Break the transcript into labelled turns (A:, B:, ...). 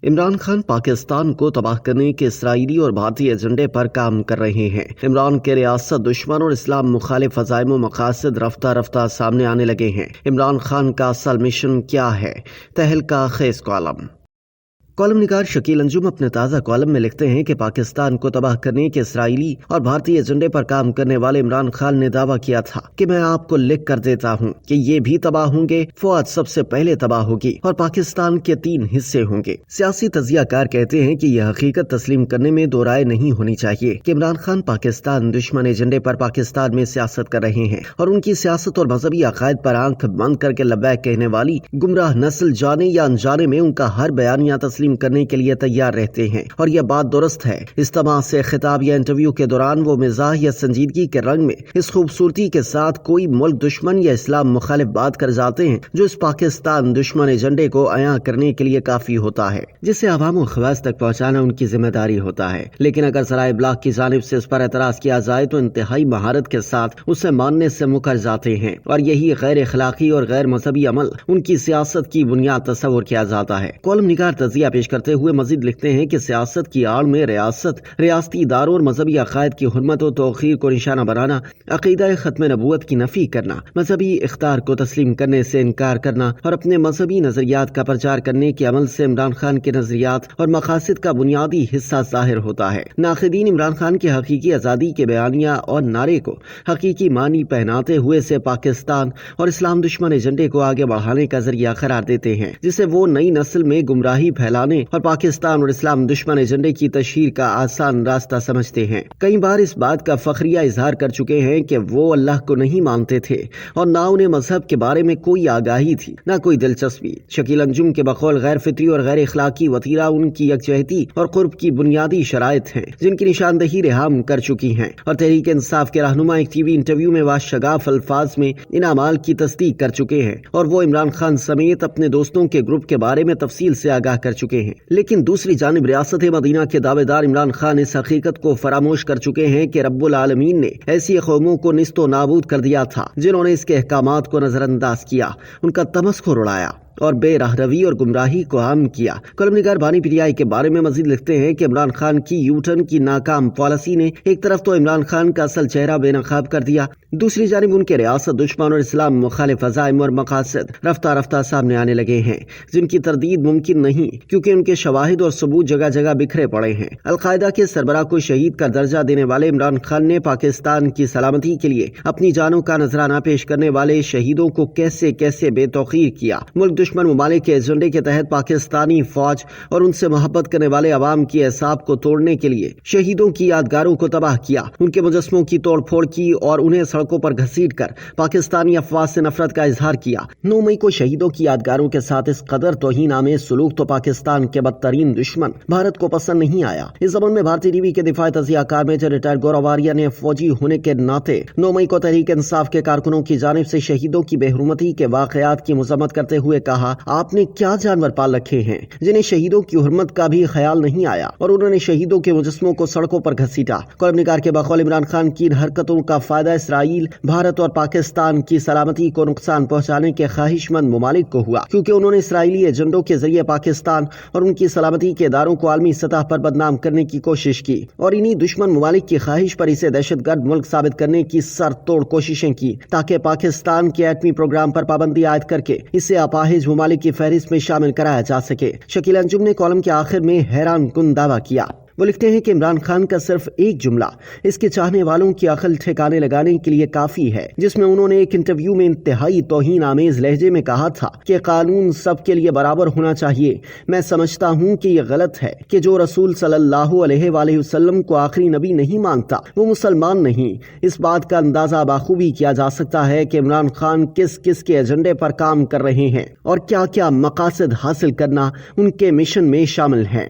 A: عمران خان پاکستان کو تباہ کرنے کے اسرائیلی اور بھارتی ایجنڈے پر کام کر رہے ہیں۔ عمران کے ریاست دشمن اور اسلام مخالف عزائم و مقاصد رفتہ رفتہ سامنے آنے لگے ہیں۔ عمران خان کا اصل مشن کیا ہے؟ تہلکہ خیز کالم نگار شکیل انجم اپنے تازہ کالم میں لکھتے ہیں کہ پاکستان کو تباہ کرنے کے اسرائیلی اور بھارتی ایجنڈے پر کام کرنے والے عمران خان نے دعویٰ کیا تھا کہ میں آپ کو لکھ کر دیتا ہوں کہ یہ بھی تباہ ہوں گے، فوج سب سے پہلے تباہ ہوگی اور پاکستان کے 3 حصے ہوں گے۔ سیاسی تجزیہ کار کہتے ہیں کہ یہ حقیقت تسلیم کرنے میں دو رائے نہیں ہونی چاہیے کہ عمران خان پاکستان دشمن ایجنڈے پر پاکستان میں سیاست کر رہے ہیں اور ان کی سیاست اور مذہبی عقائد پر آنکھ بند کر کے لبیک کہنے والی گمراہ نسل جانے یا انجانے میں ان کا ہر بیانیہ تسلیم کرنے کے لیے تیار رہتے ہیں، اور یہ بات درست ہے۔ اجتماع سے خطاب یا انٹرویو کے دوران وہ مزاح یا سنجیدگی کے رنگ میں اس خوبصورتی کے ساتھ کوئی ملک دشمن یا اسلام مخالف بات کر جاتے ہیں جو اس پاکستان دشمن ایجنڈے کو عیاں کرنے کے لیے کافی ہوتا ہے، جسے عوام و خواص تک پہنچانا ان کی ذمہ داری ہوتا ہے۔ لیکن اگر ذرائع ابلاغ کی جانب سے اس پر اعتراض کیا جائے تو انتہائی مہارت کے ساتھ اسے ماننے سے مکر جاتے ہیں، اور یہی غیر اخلاقی اور غیر مذہبی عمل ان کی سیاست کی بنیاد تصور کیا جاتا ہے۔ کالم نگار تجزیہ پیش کرتے ہوئے مزید لکھتے ہیں کہ سیاست کی آڑ میں ریاستی اداروں اور مذہبی عقائد کی حرمت و توقیر کو نشانہ بنانا، عقیدہ ختم نبوت کی نفی کرنا، مذہبی اختیار کو تسلیم کرنے سے انکار کرنا اور اپنے مذہبی نظریات کا پرچار کرنے کے عمل سے عمران خان کے نظریات اور مقاصد کا بنیادی حصہ ظاہر ہوتا ہے۔ ناقدین عمران خان کے حقیقی آزادی کے بیانیہ اور نعرے کو حقیقی معنی پہناتے ہوئے سے پاکستان اور اسلام دشمن ایجنڈے کو آگے بڑھانے کا ذریعہ قرار دیتے ہیں، جسے وہ نئی نسل میں گمراہی پھیلانے اور پاکستان اور اسلام دشمن ایجنڈے کی تشہیر کا آسان راستہ سمجھتے ہیں۔ کئی بار اس بات کا فخریہ اظہار کر چکے ہیں کہ وہ اللہ کو نہیں مانتے تھے اور نہ انہیں مذہب کے بارے میں کوئی آگاہی تھی، نہ کوئی دلچسپی۔ شکیل انجم کے بقول غیر فطری اور غیر اخلاقی وتیرہ ان کی یکجہتی اور قرب کی بنیادی شرائط ہیں جن کی نشاندہی ریحام کر چکی ہیں، اور تحریک انصاف کے رہنما ایک ٹی وی انٹرویو میں واشگاف الفاظ میں ان اعمال کی تصدیق کر چکے ہیں، اور وہ عمران خان سمیت اپنے دوستوں کے گروپ کے بارے میں تفصیل سے آگاہ کر چکے ہیں۔ لیکن دوسری جانب ریاست مدینہ کے دعوے دار عمران خان اس حقیقت کو فراموش کر چکے ہیں کہ رب العالمین نے ایسی قوموں کو نیست و نابود کر دیا تھا جنہوں نے اس کے احکامات کو نظر انداز کیا، ان کا تمسخر اڑایا اور بے رہروی اور گمراہی کو عام کیا۔ کالم نگار بانی پی ٹی آئی کے بارے میں مزید لکھتے ہیں کہ عمران خان کی یو ٹرن کی ناکام پالیسی نے ایک طرف تو عمران خان کا اصل چہرہ بے نقاب کر دیا، دوسری جانب ان کے ریاست دشمن اور اسلام مخالف عزائم اور مقاصد رفتہ رفتہ سامنے آنے لگے ہیں جن کی تردید ممکن نہیں، کیونکہ ان کے شواہد اور ثبوت جگہ جگہ بکھرے پڑے ہیں۔ القاعدہ کے سربراہ کو شہید کا درجہ دینے والے عمران خان نے پاکستان کی سلامتی کے لیے اپنی جانوں کا نذرانہ پیش کرنے والے شہیدوں کو کیسے کیسے بے توقیر کیا۔ ملک دشمن ممالک کے ایجنڈے کے تحت پاکستانی فوج اور ان سے محبت کرنے والے عوام کی اعصاب کو توڑنے کے لیے شہیدوں کی یادگاروں کو تباہ کیا، ان کے مجسموں کی توڑ پھوڑ کی اور انہیں سڑکوں پر گھسیٹ کر پاکستانی افواج سے نفرت کا اظہار کیا۔ 9 مئی کو شہیدوں کی یادگاروں کے ساتھ اس قدر توہین آمیز سلوک تو پاکستان کے بدترین دشمن بھارت کو پسند نہیں آیا۔ اس زمن میں بھارتی ٹی وی کے دفاعی تجزیہ کار میجر ریٹائرڈ گورو آریہ نے فوجی ہونے کے ناطے 9 مئی کو تحریک انصاف کے کارکنوں کی جانب سے شہیدوں کی بے حرمتی کے واقعات کی مذمت کرتے ہوئے کہا، آپ نے کیا جانور پال رکھے ہیں جنہیں شہیدوں کی حرمت کا بھی خیال نہیں آیا اور انہوں نے شہیدوں کے مجسموں کو سڑکوں پر گھسیٹا۔ کالم نگار کے بقول عمران خان کی ان حرکتوں کا فائدہ اسرائیل، بھارت اور پاکستان کی سلامتی کو نقصان پہنچانے کے خواہش مند ممالک کو ہوا، کیونکہ انہوں نے اسرائیلی ایجنڈوں کے ذریعے پاکستان اور ان کی سلامتی کے اداروں کو عالمی سطح پر بدنام کرنے کی کوشش کی، اور انہی دشمن ممالک کی خواہش پر اسے دہشت گرد ملک ثابت کرنے کی سر توڑ کوششیں کی تاکہ پاکستان کے ایٹمی پروگرام پر پابندی عائد کر کے اسے اپاہج ممالک کی فہرست میں شامل کرایا جا سکے۔ شکیل انجم نے کالم کے آخر میں حیران کن دعویٰ کیا۔ وہ لکھتے ہیں کہ عمران خان کا صرف ایک جملہ اس کے چاہنے والوں کی عقل ٹھکانے لگانے کے لیے کافی ہے، جس میں انہوں نے ایک انٹرویو میں انتہائی توہین آمیز لہجے میں کہا تھا کہ قانون سب کے لیے برابر ہونا چاہیے۔ میں سمجھتا ہوں کہ یہ غلط ہے کہ جو رسول صلی اللہ علیہ وآلہ وسلم کو آخری نبی نہیں مانتا وہ مسلمان نہیں۔ اس بات کا اندازہ بخوبی کیا جا سکتا ہے کہ عمران خان کس کس کے ایجنڈے پر کام کر رہے ہیں اور کیا کیا مقاصد حاصل کرنا ان کے مشن میں شامل ہیں۔